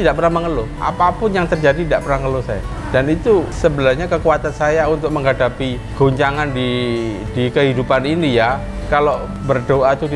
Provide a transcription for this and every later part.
tidak pernah mengeluh. Apapun yang terjadi tidak pernah mengeluh saya. Dan itu sebenarnya kekuatan saya untuk menghadapi goncangan di kehidupan ini ya. Kalau berdoa itu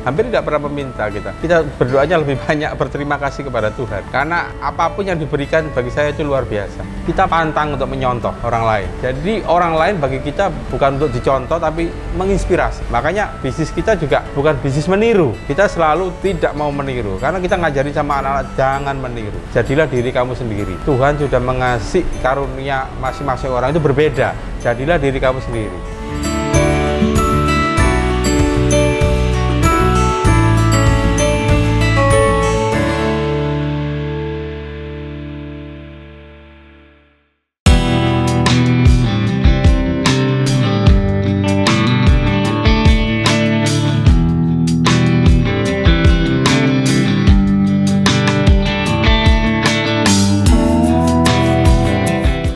hampir tidak pernah meminta kita. Kita berdoanya lebih banyak berterima kasih kepada Tuhan. Karena apapun yang diberikan bagi saya itu luar biasa. Kita pantang untuk menyontoh orang lain. Jadi orang lain bagi kita bukan untuk dicontoh tapi menginspirasi. Makanya bisnis kita juga bukan bisnis meniru. Kita selalu tidak mau meniru. Karena kita ngajarin sama anak-anak jangan meniru. Jadilah diri kamu sendiri. Tuhan sudah mengasih karunia masing-masing orang itu berbeda. Jadilah diri kamu sendiri.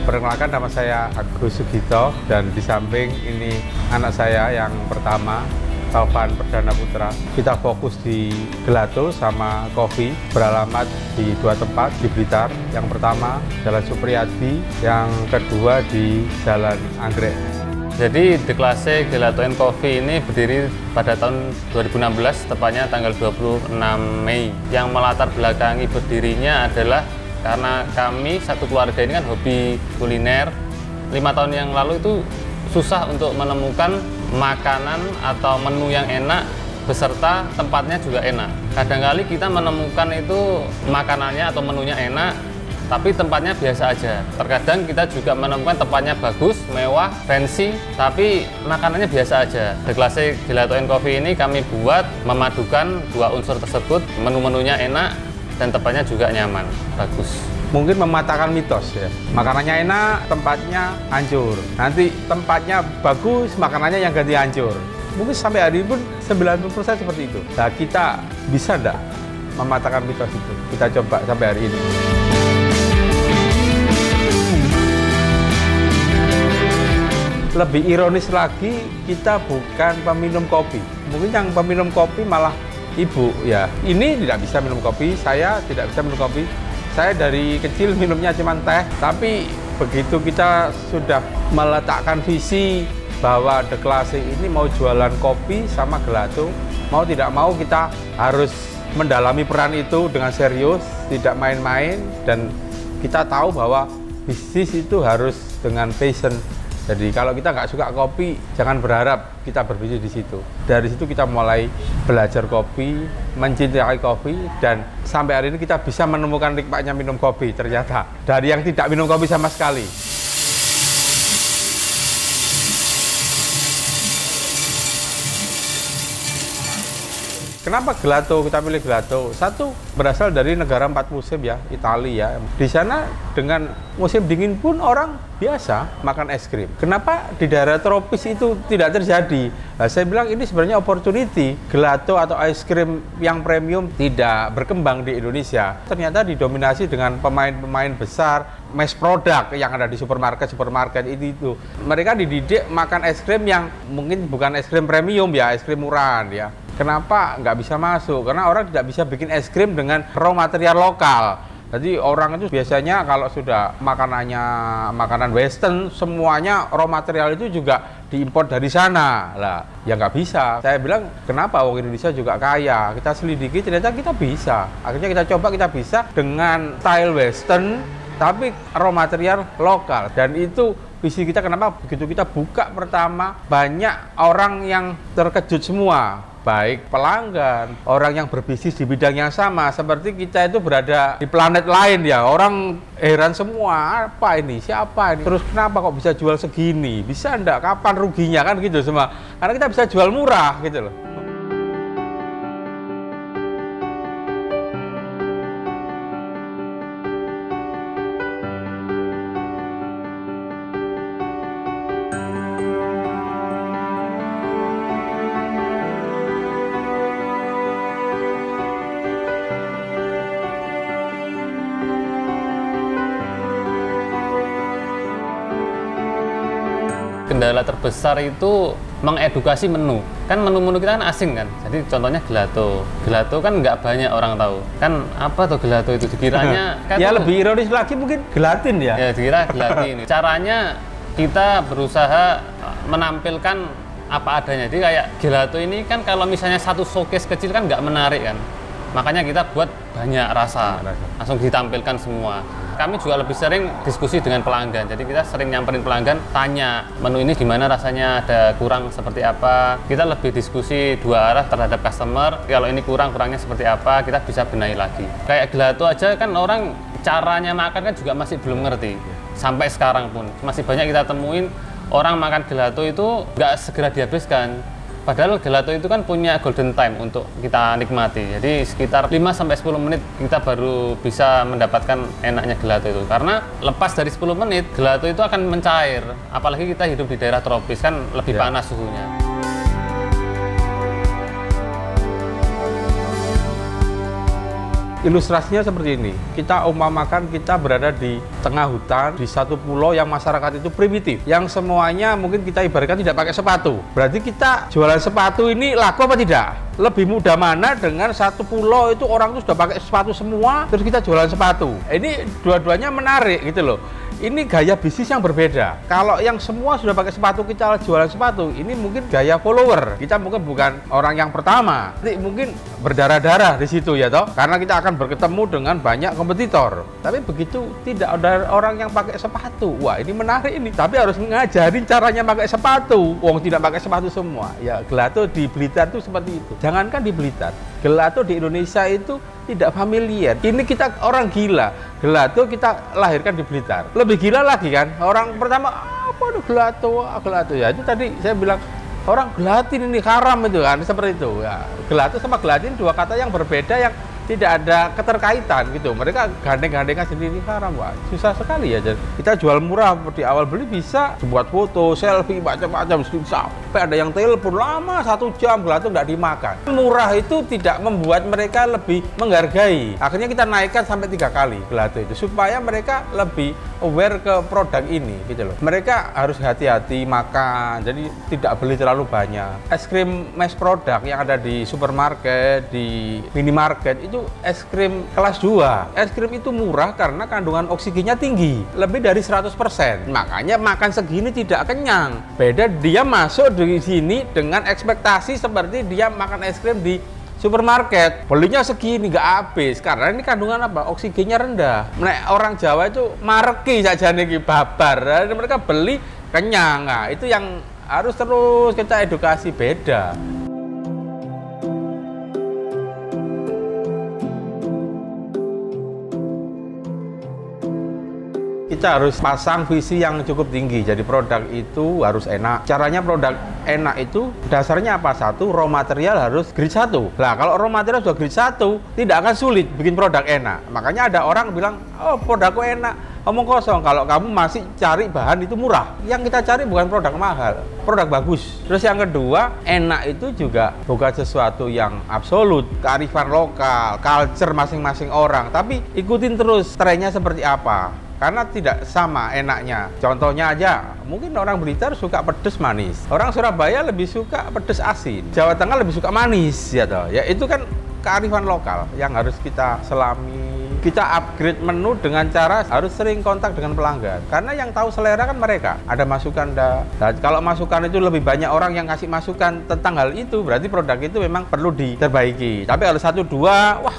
Perkenalkan, nama saya Agus Sugito dan di samping ini anak saya yang pertama, Taufan Perdana Putra. Kita fokus di gelato sama kopi, beralamat di 2 tempat di Blitar. Yang pertama Jalan Supriyadi, yang kedua di Jalan Anggrek. Jadi The Classic Gelato and Coffee ini berdiri pada tahun 2016, tepatnya tanggal 26 Mei. Yang melatar belakangi berdirinya adalah karena kami satu keluarga ini kan hobi kuliner. 5 tahun yang lalu itu susah untuk menemukan makanan atau menu yang enak beserta tempatnya juga enak. Kadang-kali kita menemukan itu makanannya atau menunya enak, tapi tempatnya biasa aja. Terkadang kita juga menemukan tempatnya bagus, mewah, fancy, tapi makanannya biasa aja. The Classic Gelato and Coffee ini kami buat memadukan 2 unsur tersebut, menu-menunya enak dan tempatnya juga nyaman, bagus. Mungkin mematahkan mitos ya. Makanannya enak, tempatnya hancur. Nanti tempatnya bagus, makanannya yang ganti hancur. Mungkin sampai hari ini pun 90% seperti itu. Nah, kita bisa enggak mematahkan mitos itu? Kita coba sampai hari ini. Lebih ironis lagi, kita bukan peminum kopi. Mungkin yang peminum kopi malah ibu ya. Ini tidak bisa minum kopi, saya tidak bisa minum kopi. Saya dari kecil minumnya cuma teh, tapi begitu kita sudah meletakkan visi bahwa The Classic ini mau jualan kopi sama gelato, mau tidak mau kita harus mendalami peran itu dengan serius, tidak main-main, dan kita tahu bahwa bisnis itu harus dengan passion. Jadi kalau kita nggak suka kopi, jangan berharap kita berbisnis di situ. Dari situ kita mulai belajar kopi, mencintai kopi, dan sampai hari ini kita bisa menemukan nikmatnya minum kopi ternyata. Dari yang tidak minum kopi sama sekali. Kenapa gelato? Kita pilih gelato. Satu, berasal dari negara 4 musim ya, Italia. Di sana dengan musim dingin pun orang biasa makan es krim. Kenapa di daerah tropis itu tidak terjadi? Nah, saya bilang ini sebenarnya opportunity. Gelato atau es krim yang premium tidak berkembang di Indonesia. Ternyata didominasi dengan pemain-pemain besar, mass product yang ada di supermarket itu. Mereka dididik makan es krim yang mungkin bukan es krim premium ya, es krim murahan ya. Kenapa nggak bisa masuk? Karena orang tidak bisa bikin es krim dengan raw material lokal. Jadi orang itu biasanya kalau sudah makanannya makanan western, semuanya raw material itu juga diimpor dari sana. Lah, ya nggak bisa. Saya bilang, kenapa orang Indonesia juga kaya? Kita selidiki, ternyata kita bisa. Akhirnya kita coba, kita bisa dengan style western, tapi raw material lokal. Dan itu visi kita. Kenapa begitu kita buka pertama, banyak orang yang terkejut semua. Baik pelanggan, orang yang berbisnis di bidang yang sama, seperti kita itu berada di planet lain ya. Orang heran semua, apa ini, siapa ini, terus kenapa kok bisa jual segini, bisa enggak, kapan ruginya, kan gitu semua. Karena kita bisa jual murah gitu loh. Kendala terbesar itu mengedukasi menu. kan menu-menu kita kan asing kan. Jadi contohnya gelato. Gelato kan nggak banyak orang tahu. Kan apa tuh gelato itu? Dikiranya kan ya lebih ironis lagi mungkin gelatin ya. Ya dikira gelatin. Caranya kita berusaha menampilkan apa adanya. Jadi kayak gelato ini kan kalau misalnya satu showcase kecil kan nggak menarik kan. Makanya kita buat banyak rasa. Langsung ditampilkan semua. Kami juga lebih sering diskusi dengan pelanggan. Jadi kita sering nyamperin pelanggan, tanya menu ini gimana rasanya, ada kurang seperti apa. Kita lebih diskusi dua arah terhadap customer. Kalau ini kurangnya seperti apa, kita bisa benahi lagi. Kayak gelato aja kan orang caranya makan kan juga masih belum ngerti. Sampai sekarang pun masih banyak kita temuin orang makan gelato itu nggak segera dihabiskan. Padahal gelato itu kan punya golden time untuk kita nikmati. Jadi sekitar 5-10 menit kita baru bisa mendapatkan enaknya gelato itu. Karena lepas dari 10 menit, gelato itu akan mencair. Apalagi kita hidup di daerah tropis kan lebih panas suhunya. Ilustrasinya seperti ini, kita umpamakan kita berada di tengah hutan, di satu pulau yang masyarakat itu primitif, yang semuanya mungkin kita ibaratkan tidak pakai sepatu. Berarti kita jualan sepatu ini laku apa tidak? Lebih mudah mana dengan satu pulau itu orang itu sudah pakai sepatu semua, terus kita jualan sepatu. Ini dua-duanya menarik gitu loh. Ini gaya bisnis yang berbeda. Kalau yang semua sudah pakai sepatu, kita jualan sepatu, ini mungkin gaya follower. Kita mungkin bukan orang yang pertama. Nanti mungkin berdarah-darah di situ ya toh. Karena kita akan bertemu dengan banyak kompetitor. Tapi begitu tidak ada orang yang pakai sepatu. Wah, ini menarik ini. Tapi harus ngajarin caranya pakai sepatu. Wong tidak pakai sepatu semua. Ya, gelato di Blitar itu seperti itu. Jangankan di Blitar, gelato di Indonesia itu tidak familiar. Ini kita orang gila. Gelato kita lahirkan di Blitar. Lebih gila lagi kan, orang pertama apa itu gelato, gelato ya itu tadi saya bilang orang gelatin ini haram itu kan, seperti itu ya. Gelato sama gelatin dua kata yang berbeda yang tidak ada keterkaitan gitu. Mereka gandeng-gandengan sendiri haram. Wah, susah sekali ya. Jadi kita jual murah di awal beli bisa buat foto, selfie, macam-macam sampai ada yang telepon lama 1 jam gelato nggak dimakan. Murah itu tidak membuat mereka lebih menghargai. Akhirnya kita naikkan sampai 3 kali gelato itu supaya mereka lebih aware ke produk ini gitu loh. Mereka harus hati-hati makan, jadi tidak beli terlalu banyak. Es krim mass product yang ada di supermarket, di minimarket itu es krim kelas 2. Es krim itu murah karena kandungan oksigennya tinggi, lebih dari 100%. Makanya makan segini tidak kenyang. Beda dia masuk di sini dengan ekspektasi seperti dia makan es krim di supermarket, belinya segini nggak habis karena ini kandungan apa? Oksigennya rendah. Nah, orang Jawa itu mareki saja nih babar, mereka beli kenyang. Nah, itu yang harus terus kita edukasi beda. Kita harus pasang visi yang cukup tinggi. Jadi produk itu harus enak. Caranya produk enak itu dasarnya apa? Satu, raw material harus grade 1. Nah, kalau raw material sudah grade 1, tidak akan sulit bikin produk enak. Makanya ada orang bilang, oh produkku enak. Omong kosong, kalau kamu masih cari bahan itu murah. Yang kita cari bukan produk mahal, produk bagus. Terus yang kedua, enak itu juga bukan sesuatu yang absolut. Kearifan lokal, culture masing-masing orang. Tapi ikutin terus trennya seperti apa. Karena tidak sama enaknya. Contohnya aja, mungkin orang Blitar suka pedes manis. Orang Surabaya lebih suka pedes asin. Jawa Tengah lebih suka manis ya toh. Ya itu kan kearifan lokal yang harus kita selami. Kita upgrade menu dengan cara harus sering kontak dengan pelanggan. Karena yang tahu selera kan mereka. Ada masukan dah. Nah, kalau masukan itu lebih banyak orang yang kasih masukan tentang hal itu, berarti produk itu memang perlu diperbaiki. Tapi kalau 1-2, wah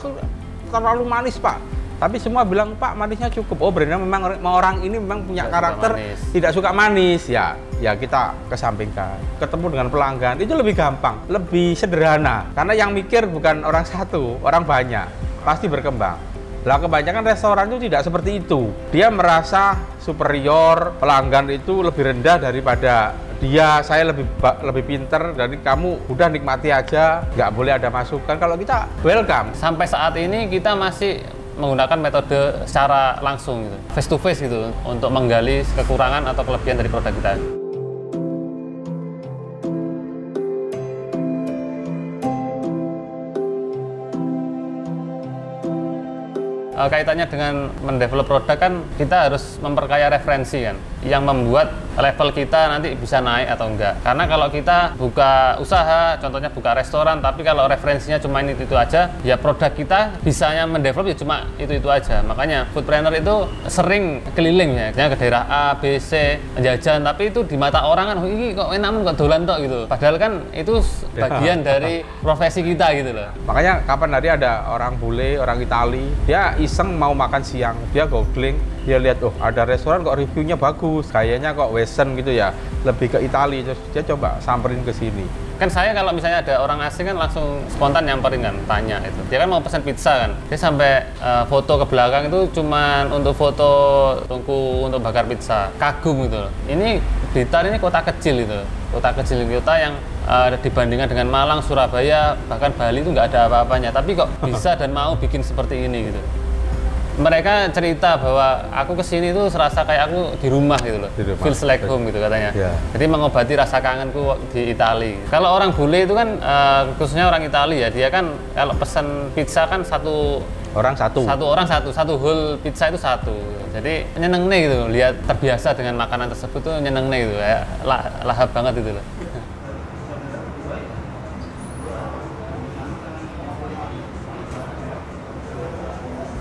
terlalu manis Pak. Tapi semua bilang, Pak, manisnya cukup. Oh, benar memang orang ini memang punya karakter tidak suka manis. Ya kita kesampingkan. Ketemu dengan pelanggan, itu lebih gampang, lebih sederhana. Karena yang mikir bukan orang satu, orang banyak. Pasti berkembang. Lah, kebanyakan restoran itu tidak seperti itu. Dia merasa superior, pelanggan itu lebih rendah daripada dia. Saya lebih pinter dari kamu, udah nikmati aja, nggak boleh ada masukan. Kalau kita welcome. Sampai saat ini kita masih menggunakan metode secara langsung gitu, face to face gitu, untuk menggali kekurangan atau kelebihan dari produk kita. kaitannya dengan mendevelop produk kan kita harus memperkaya referensi kan, yang membuat level kita nanti bisa naik atau enggak. Karena kalau kita buka usaha, contohnya buka restoran, tapi kalau referensinya cuma itu aja, ya produk kita bisanya mendevelop ya cuma itu aja. Makanya foodpreneur itu sering keliling ya, ke daerah A, B, C, jajan, tapi itu di mata orang kan, oh, ini kok enak kok dolan tok gitu. Padahal kan itu bagian dari profesi kita gitu loh. Makanya kapan hari ada orang bule, orang Itali, dia iseng mau makan siang, dia googling, dia lihat, oh ada restoran kok reviewnya bagus, kayaknya kok western gitu ya, lebih ke Itali, terus dia coba samperin ke sini. Kan saya kalau misalnya ada orang asing kan langsung spontan nyamperin kan, tanya itu. Dia kan mau pesan pizza kan, dia sampai foto ke belakang itu cuman untuk foto tungku untuk bakar pizza, kagum gitu loh. Ini Blitar ini kota kecil itu, kota yang dibandingkan dengan Malang, Surabaya, bahkan Bali itu nggak ada apa-apanya, tapi kok bisa dan mau bikin seperti ini gitu. Mereka cerita bahwa aku kesini tuh serasa kayak aku di rumah gitu loh, feels like home gitu katanya. Yeah. Jadi mengobati rasa kangenku di Itali. Kalau orang bule itu kan, khususnya orang Itali ya, dia kan kalau pesan pizza kan satu orang satu whole pizza itu satu. Jadi nyeneng nih gitu, lihat terbiasa dengan makanan tersebut tuh nyeneng nih gitu, kayak lahap banget gitu loh.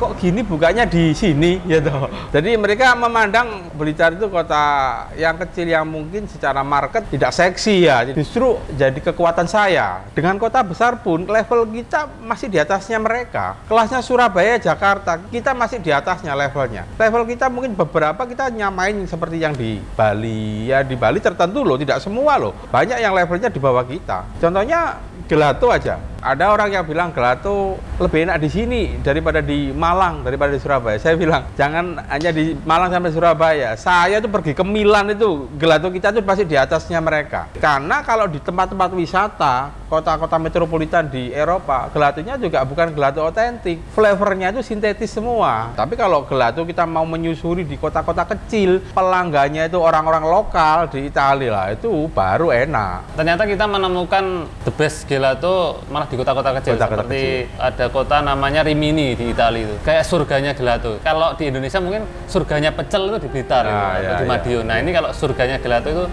Kok gini bukanya di sini ya toh. Jadi mereka memandang Blitar itu kota yang kecil yang mungkin secara market tidak seksi ya. Justru jadi kekuatan saya. Dengan kota besar pun level kita masih di atasnya mereka. Kelasnya Surabaya, Jakarta, kita masih di atasnya levelnya. Level kita mungkin beberapa kita nyamain seperti yang di Bali. Ya di Bali tertentu loh, tidak semua loh. Banyak yang levelnya di bawah kita. Contohnya gelato aja. Ada orang yang bilang gelato lebih enak di sini daripada di Malang, daripada di Surabaya. Saya bilang, jangan hanya di Malang sampai Surabaya. Saya tuh pergi ke Milan itu, gelato kita tuh pasti di atasnya mereka. Karena kalau di tempat-tempat wisata, kota-kota metropolitan di Eropa, gelatonya juga bukan gelato otentik. Flavornya itu sintetis semua. Tapi kalau gelato kita mau menyusuri di kota-kota kecil, pelanggannya itu orang-orang lokal di Italia lah, itu baru enak. Ternyata kita menemukan the best gelato malah di kota-kota kecil, seperti ada kota namanya Rimini di Italia itu, kayak surganya gelato. Kalau di Indonesia mungkin surganya pecel itu di Blitar atau di Madiun. Nah ini kalau surganya gelato itu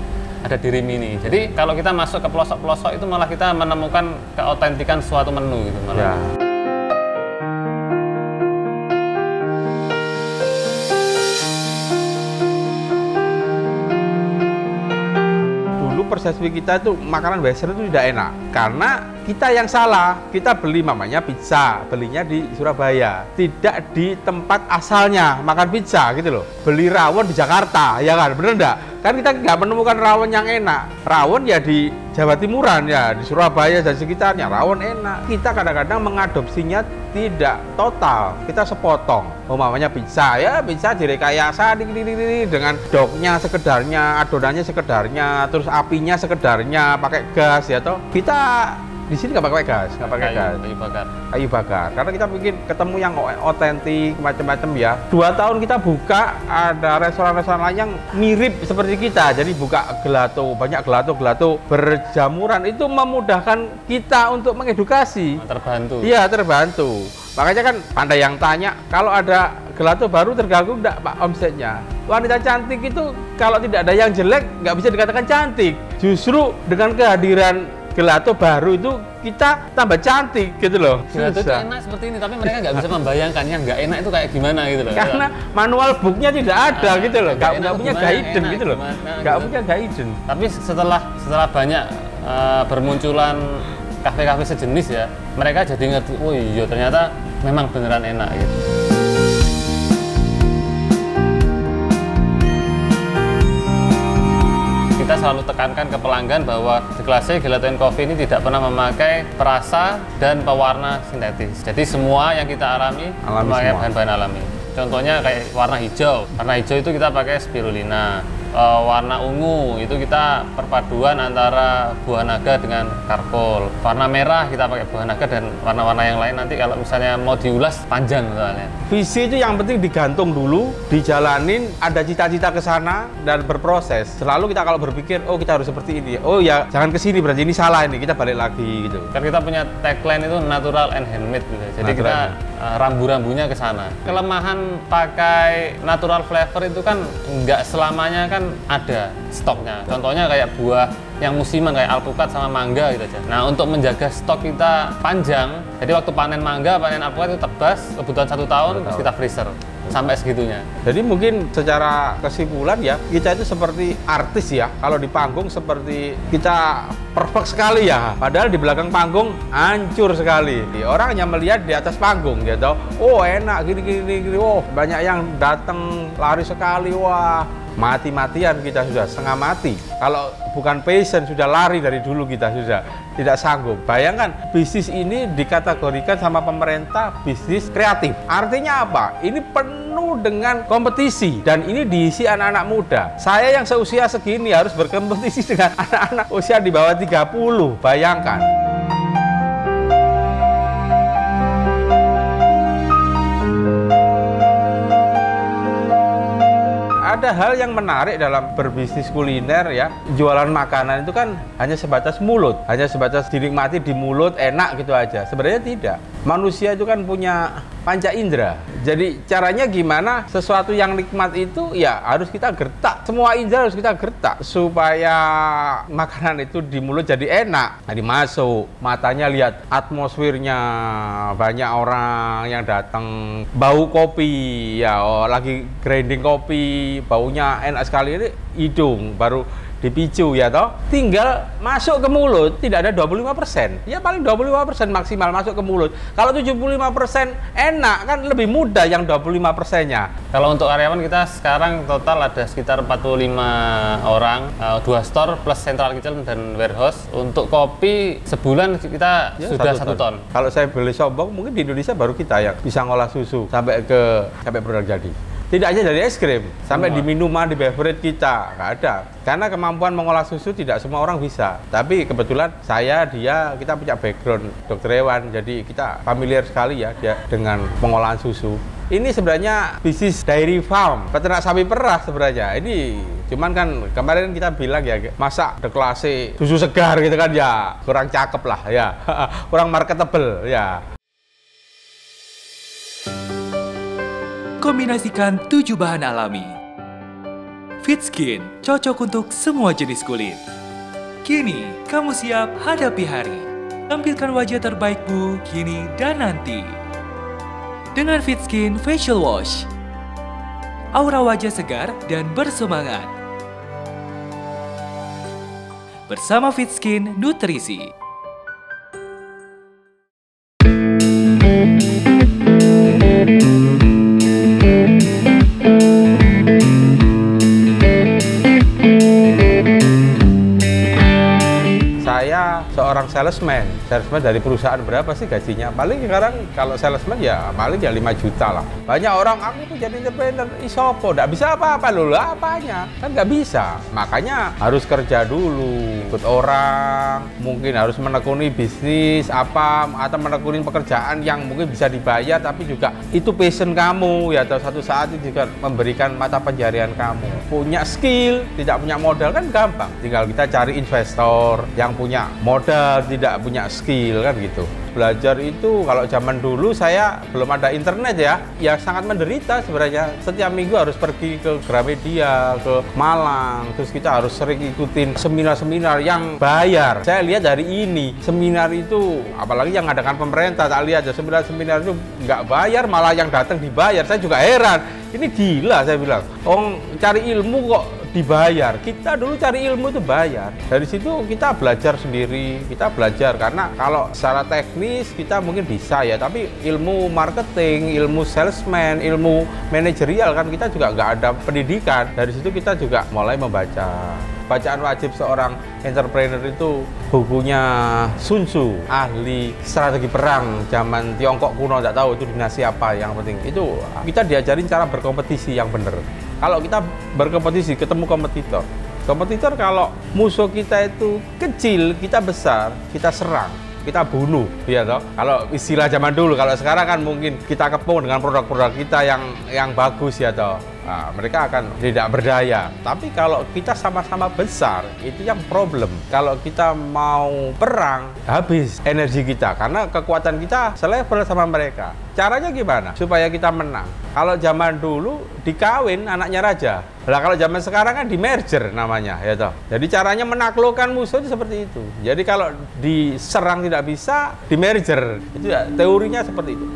ada di Rimini. Jadi kalau kita masuk ke pelosok-pelosok itu malah kita menemukan keautentikan suatu menu gitu malah. Persepsi kita itu makanan western itu tidak enak karena kita yang salah. Kita beli mamanya pizza, belinya di Surabaya, tidak di tempat asalnya makan pizza gitu loh. Beli rawon di Jakarta, ya kan, bener enggak? Kan kita nggak menemukan rawon yang enak. Rawon ya di Jawa Timuran ya, di Surabaya dan sekitarnya rawon enak. Kita kadang-kadang mengadopsinya tidak total, kita sepotong. Mamanya pizza, ya pizza direkayasa dengan doknya sekedarnya, adonannya sekedarnya, terus apinya sekedarnya, pakai gas ya toh. Kita di sini nggak pakai gas, kayu bakar. Karena kita bikin ketemu yang otentik, macam-macam ya. 2 tahun kita buka, ada restoran-restoran lain yang mirip seperti kita. Jadi buka gelato, banyak gelato berjamuran, itu memudahkan kita untuk mengedukasi. Terbantu. Iya, terbantu. Makanya kan pandai yang tanya, kalau ada gelato baru terganggu enggak Pak omsetnya? Wanita cantik itu kalau tidak ada yang jelek nggak bisa dikatakan cantik. Justru dengan kehadiran gelato baru itu kita tambah cantik gitu loh. Gelato itu enak seperti ini, tapi mereka nggak bisa membayangkan yang nggak enak itu kayak gimana gitu loh. Karena manual booknya tidak ada gitu loh, nggak punya guidance gitu loh, nggak punya guidance. Tapi setelah banyak bermunculan kafe-kafe sejenis ya, mereka jadi ngerti, oh iya ternyata memang beneran enak gitu. Kita selalu tekankan ke pelanggan bahwa di kelasnya Gelato & Coffee ini tidak pernah memakai perasa dan pewarna sintetis. Jadi semua yang kita alami memakai bahan-bahan alami. Contohnya kayak warna hijau. Warna hijau itu kita pakai spirulina. Warna ungu itu kita perpaduan antara buah naga dengan karpol. Warna merah kita pakai buah naga dan warna-warna yang lain nanti kalau misalnya mau diulas panjang soalnya. Visi itu yang penting digantung dulu, dijalanin, ada cita-cita ke sana dan berproses. Selalu kita kalau berpikir, oh kita harus seperti ini, oh ya jangan ke sini berarti ini salah ini, kita balik lagi gitu. Kan kita punya tagline itu natural and handmade gitu. Jadi kita rambu-rambunya ke sana. Kelemahan pakai natural flavor itu kan nggak selamanya kan ada stoknya. Contohnya kayak buah yang musiman kayak alpukat sama mangga gitu aja. Nah, untuk menjaga stok kita panjang, jadi waktu panen mangga, panen alpukat itu tebas, kebutuhan 1 tahun, terus kita freezer sampai segitunya. Jadi mungkin secara kesimpulan ya, kita itu seperti artis ya. Kalau di panggung seperti kita perfect sekali ya, padahal di belakang panggung hancur sekali. Orang hanya melihat di atas panggung, dia tahu, oh enak gini, oh banyak yang datang lari sekali, wah mati-matian kita sudah setengah mati. Kalau bukan passion sudah lari dari dulu, kita sudah tidak sanggup. Bayangkan bisnis ini dikategorikan sama pemerintah bisnis kreatif. Artinya apa? Ini penuh dengan kompetisi dan ini diisi anak-anak muda. Saya yang seusia segini harus berkompetisi dengan anak-anak usia di bawah 30. Bayangkan. Ada hal yang menarik dalam berbisnis kuliner ya. Jualan makanan itu kan hanya sebatas mulut, hanya sebatas dinikmati di mulut, enak gitu aja. Sebenarnya tidak. Manusia itu kan punya panca indera. Jadi caranya gimana sesuatu yang nikmat itu ya harus kita gertak. Semua indera harus kita gertak supaya makanan itu di mulut jadi enak. Jadi masuk, matanya lihat atmosfernya, banyak orang yang datang, bau kopi ya, oh, lagi grinding kopi, baunya enak sekali, ini hidung baru dipicu ya toh, tinggal masuk ke mulut tidak ada 25%, ya paling 25% maksimal masuk ke mulut. Kalau 75% enak kan lebih mudah yang 25%-nya. Kalau untuk karyawan kita sekarang total ada sekitar 45 orang, 2 store plus central kitchen dan warehouse. Untuk kopi sebulan kita ya, sudah 1 ton. Kalau saya boleh sombong, mungkin di Indonesia baru kita yang bisa ngolah susu sampai produk jadi. Tidak aja dari es krim, sampai di minuman, di beverage kita, nggak ada. Karena kemampuan mengolah susu tidak semua orang bisa. Tapi kebetulan kita punya background dokter hewan, jadi kita familiar sekali ya dia dengan pengolahan susu. Ini sebenarnya bisnis dairy farm, peternak sapi perah sebenarnya. Ini cuman kan kemarin kita bilang ya, masa deklarasi susu segar gitu kan ya, kurang cakep lah ya, kurang marketable ya. Kombinasikan 7 bahan alami. Fit Skin cocok untuk semua jenis kulit. Kini, kamu siap hadapi hari. Tampilkan wajah terbaikmu kini dan nanti. Dengan Fit Skin Facial Wash. Aura wajah segar dan bersemangat. Bersama Fit Skin Nutrisi. Seorang salesman dari perusahaan berapa sih gajinya? Paling sekarang kalau salesman ya paling ya 5 juta lah. Banyak orang, aku tuh jadi entrepreneur, isopo, nggak bisa apa-apa loh, apanya? Kan nggak bisa. Makanya harus kerja dulu, ikut orang, mungkin harus menekuni bisnis apa, atau menekuni pekerjaan yang mungkin bisa dibayar, tapi juga itu passion kamu ya, atau satu saat itu juga memberikan mata pencaharian kamu. Punya skill, tidak punya modal kan gampang. Tinggal kita cari investor yang punya modal, tidak punya skill kan gitu. Belajar itu kalau zaman dulu saya belum ada internet ya sangat menderita sebenarnya. Setiap minggu harus pergi ke Gramedia, ke Malang, terus kita harus sering ikutin seminar-seminar yang bayar. Saya lihat dari ini, seminar itu apalagi yang ngadakan pemerintah, tak lihat ya seminar-seminar itu nggak bayar, malah yang datang dibayar. Saya juga heran, ini gila saya bilang. Cari ilmu kok dibayar. Kita dulu cari ilmu itu bayar. Dari situ kita belajar sendiri, kita belajar karena kalau secara teknis kita mungkin bisa ya, tapi ilmu marketing, ilmu salesman, ilmu manajerial kan kita juga nggak ada pendidikan. Dari situ kita juga mulai membaca. Bacaan wajib seorang entrepreneur itu bukunya Sun Tzu, ahli strategi perang zaman Tiongkok kuno, nggak tahu itu dinasti apa, yang penting itu kita diajarin cara berkompetisi yang benar. Kalau kita berkompetisi, ketemu kompetitor kalau musuh kita itu kecil, kita besar, kita serang. kita bunuh, ya toh. Kalau istilah zaman dulu, kalau sekarang kan mungkin kita kepung dengan produk-produk kita yang bagus, ya toh. Nah, mereka akan tidak berdaya. Tapi kalau kita sama-sama besar, itu yang problem. Kalau kita mau perang, habis energi kita karena kekuatan kita selevel sama mereka. Caranya gimana supaya kita menang? Kalau zaman dulu dikawin anaknya raja. Lah kalau zaman sekarang kan di merger namanya, ya toh. Jadi caranya menaklukkan musuh itu seperti itu. Jadi kalau diserang tidak bisa, di merger. Itu ya, teorinya seperti itu.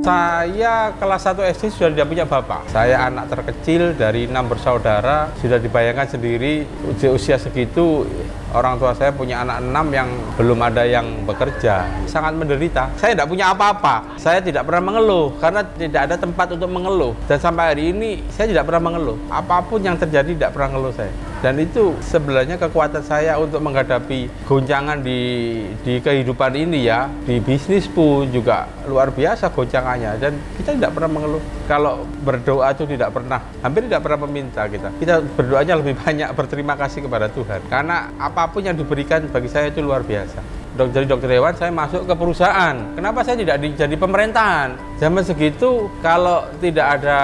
Saya kelas 1 SD sudah tidak punya bapak. Saya anak terkecil dari 6 bersaudara. Sudah dibayangkan sendiri usia segitu orang tua saya punya anak 6 yang belum ada yang bekerja. Sangat menderita. Saya tidak punya apa-apa. Saya tidak pernah mengeluh karena tidak ada tempat untuk mengeluh. Dan sampai hari ini saya tidak pernah mengeluh. Apapun yang terjadi tidak pernah mengeluh saya. Dan itu sebenarnya kekuatan saya untuk menghadapi goncangan di kehidupan ini ya. Di bisnis pun juga luar biasa goncangannya. Dan kita tidak pernah mengeluh. Kalau berdoa itu tidak pernah, hampir tidak pernah meminta kita. Kita berdoanya lebih banyak berterima kasih kepada Tuhan. Karena apapun yang diberikan bagi saya itu luar biasa. Jadi dokter hewan saya masuk ke perusahaan. Kenapa saya tidak jadi pemerintahan? Zaman segitu kalau tidak ada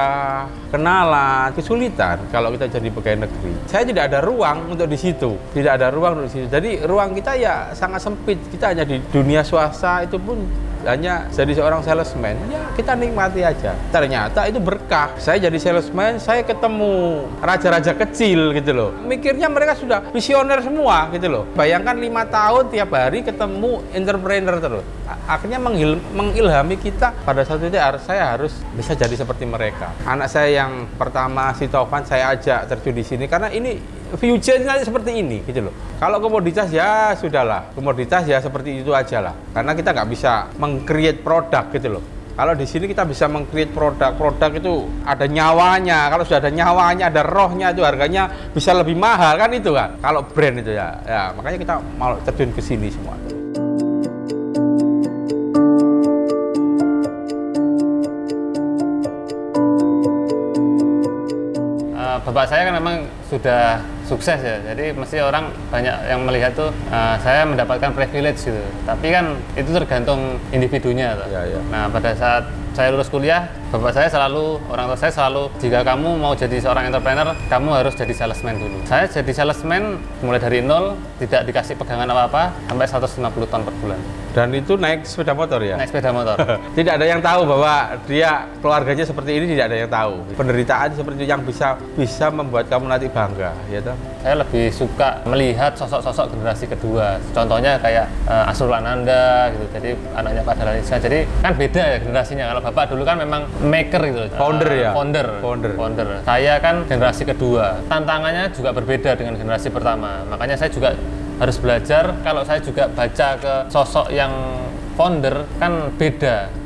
kenalan, kesulitan kalau kita jadi pegawai negeri. Saya tidak ada ruang untuk di situ. Tidak ada ruang untuk di situ. Jadi ruang kita ya sangat sempit. Kita hanya di dunia swasta itu pun hanya jadi seorang salesman. Ya kita nikmati aja. Ternyata itu berkah. Saya jadi salesman, saya ketemu raja-raja kecil gitu loh. Mikirnya mereka sudah visioner semua gitu loh. Bayangkan 5 tahun tiap hari ketemu entrepreneur terus. Akhirnya mengilhami kita. Pada saat itu saya harus bisa jadi seperti mereka. Anak saya yang pertama si Taufan saya ajak terjun di sini karena ini future-nya seperti ini gitu loh. Kalau komoditas ya sudahlah, komoditas ya seperti itu aja lah. Karena kita nggak bisa meng-create produk gitu loh. Kalau di sini kita bisa meng-create produk itu ada nyawanya. Kalau sudah ada nyawanya, ada rohnya itu harganya bisa lebih mahal kan itu kan. Kalau brand itu ya, makanya kita mau terjun ke sini semua. Bapak saya kan memang sudah sukses ya, jadi mesti orang banyak yang melihat tuh saya mendapatkan privilege gitu. Tapi kan itu tergantung individunya tuh. Ya. Nah pada saat saya lulus kuliah, bapak saya selalu, orang tua saya selalu, jika kamu mau jadi seorang entrepreneur, kamu harus jadi salesman dulu. Saya jadi salesman mulai dari nol, tidak dikasih pegangan apa-apa, sampai 150 ton per bulan. Dan itu naik sepeda motor ya? Naik sepeda motor. Tidak ada yang tahu bahwa dia keluarganya seperti ini, tidak ada yang tahu. Penderitaan seperti itu yang bisa membuat kamu nanti bangga, ya toh? Saya lebih suka melihat sosok-sosok generasi kedua. Contohnya kayak Asrul Ananda gitu. Jadi anaknya Pak Dahlan Iskan. Jadi kan beda ya generasinya. Kalau Bapak dulu kan memang maker gitu. Founder ya? Founder. Saya kan generasi kedua. Tantangannya juga berbeda dengan generasi pertama. Makanya saya juga harus belajar. Kalau saya juga baca ke sosok yang founder kan beda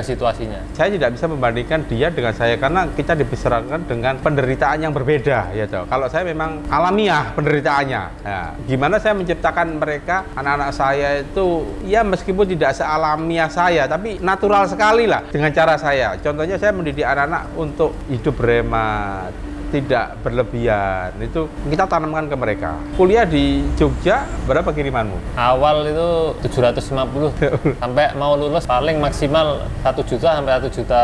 situasinya. Saya tidak bisa membandingkan dia dengan saya karena kita dibesarkan dengan penderitaan yang berbeda ya toh. Kalau saya memang alamiah penderitaannya. Ya, gimana saya menciptakan mereka anak-anak saya itu ya meskipun tidak sealamiah saya tapi natural sekali lah dengan cara saya. Contohnya saya mendidik anak-anak untuk hidup berhemat, tidak berlebihan, itu kita tanamkan ke mereka. Kuliah di Jogja, berapa kirimanmu? Awal itu 750 sampai mau lulus paling maksimal 1 juta sampai 1 juta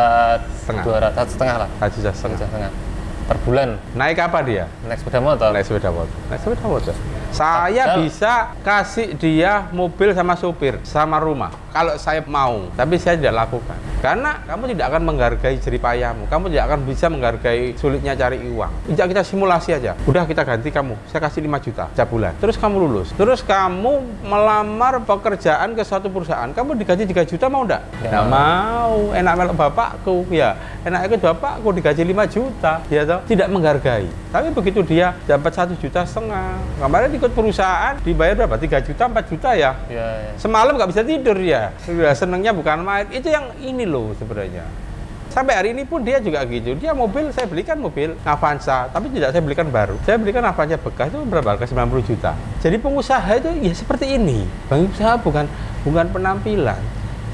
200, 1,5 lah. 1,5 juta per bulan. Naik apa dia? Naik sepeda motor. Naik sepeda motor. Saya bisa kasih dia mobil sama supir, sama rumah, kalau saya mau. Tapi saya tidak lakukan. Karena kamu tidak akan menghargai jerih payahmu. Kamu tidak akan bisa menghargai sulitnya cari uang. Sejak kita simulasi aja. Udah kita ganti kamu. Saya kasih 5 juta setiap bulan. Terus kamu lulus. Terus kamu melamar pekerjaan ke suatu perusahaan. Kamu digaji 3 juta mau enggak? Ya. Nggak mau. Enak melok bapakku. Ya, enak ikut bapakku digaji 5 juta. Ya toh? Tidak menghargai. Tapi begitu dia dapat 1,5 juta. Kemarin ikut perusahaan dibayar berapa? 3 juta, 4 juta ya? Ya. Semalam nggak bisa tidur ya. Udah senengnya bukan main. Itu yang ini loh sebenarnya. Sampai hari ini pun dia juga gitu. Dia mobil, saya belikan mobil Avanza, tapi tidak saya belikan baru. Saya belikan Avanza bekas itu berapa? Harga 90 juta. Jadi pengusaha itu ya seperti ini. Pengusaha bukan penampilan.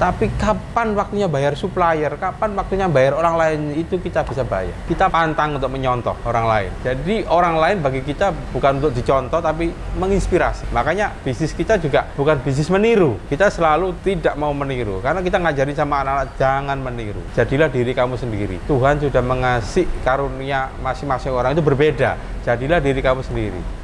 Tapi kapan waktunya bayar supplier, kapan waktunya bayar orang lain, itu kita bisa bayar. Kita pantang untuk menyontoh orang lain. Jadi orang lain bagi kita bukan untuk dicontoh, tapi menginspirasi. Makanya bisnis kita juga bukan bisnis meniru. Kita selalu tidak mau meniru. Karena kita ngajarin sama anak-anak, jangan meniru. Jadilah diri kamu sendiri. Tuhan sudah mengasih karunia masing-masing orang itu berbeda. Jadilah diri kamu sendiri.